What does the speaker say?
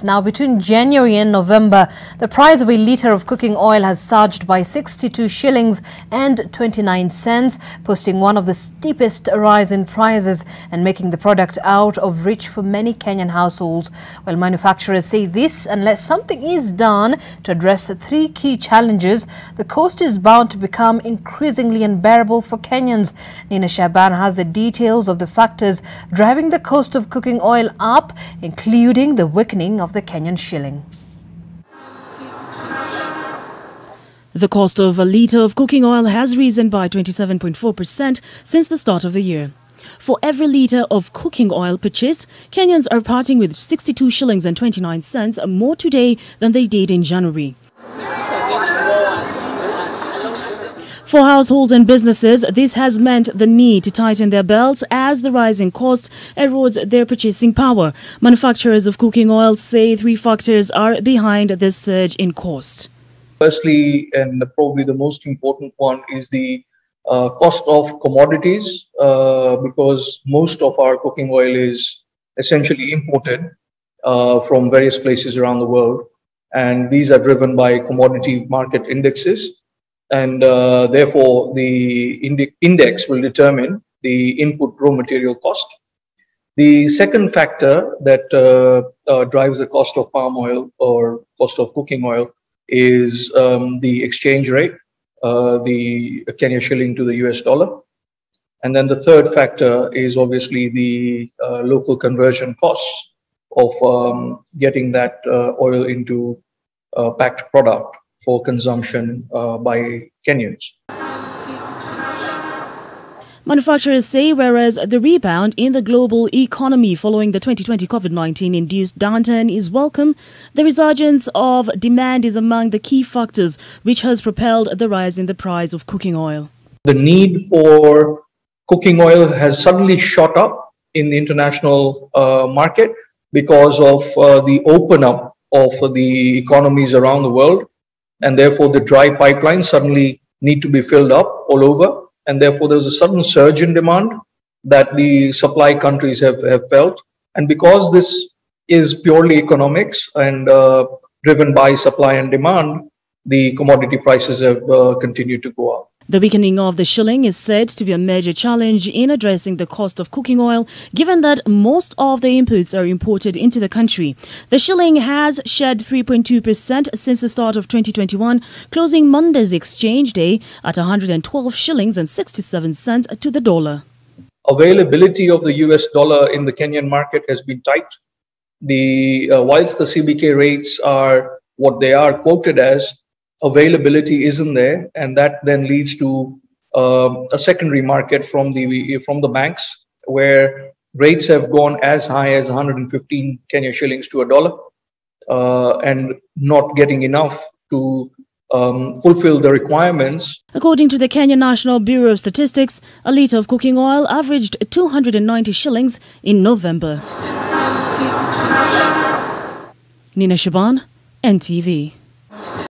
Now, between January and November, the price of a litre of cooking oil has surged by 62 shillings and 29 cents, posting one of the steepest rise in prices and making the product out of reach for many Kenyan households. Well, manufacturers say this, unless something is done to address the three key challenges, the cost is bound to become increasingly unbearable for Kenyans. Nina Shaban has the details of the factors driving the cost of cooking oil up, including the weakening of the Kenyan shilling. The cost of a litre of cooking oil has risen by 27.4% since the start of the year. For every litre of cooking oil purchased, Kenyans are parting with 62 shillings and 29 cents more today than they did in January. For households and businesses, this has meant the need to tighten their belts as the rising cost erodes their purchasing power. Manufacturers of cooking oil say three factors are behind this surge in cost. Firstly, and probably the most important one, is the cost of commodities, because most of our cooking oil is essentially imported from various places around the world, and these are driven by commodity market indexes. And therefore, the index will determine the input raw material cost. The second factor that drives the cost of palm oil or cost of cooking oil is the exchange rate, the Kenya shilling to the US dollar. And then the third factor is obviously the local conversion costs of getting that oil into packed product for consumption by Kenyans. Manufacturers say whereas the rebound in the global economy following the 2020 COVID-19 induced downturn is welcome, the resurgence of demand is among the key factors which has propelled the rise in the price of cooking oil. The need for cooking oil has suddenly shot up in the international market because of the open up of the economies around the world. And therefore, the dry pipelines suddenly need to be filled up all over. And therefore, there's a sudden surge in demand that the supply countries have felt. And because this is purely economics and driven by supply and demand, the commodity prices have continued to go up. The weakening of the shilling is said to be a major challenge in addressing the cost of cooking oil, given that most of the inputs are imported into the country. The shilling has shed 3.2% since the start of 2021, closing Monday's exchange day at 112 shillings and 67 cents to the dollar. Availability of the US dollar in the Kenyan market has been tight. Whilst the CBK rates are what they are quoted as, availability isn't there, and that then leads to a secondary market from the banks, where rates have gone as high as 115 Kenya shillings to a dollar, and not getting enough to fulfill the requirements. According to the Kenya National Bureau of Statistics, a litre of cooking oil averaged 290 shillings in November. Nina Shaban, NTV.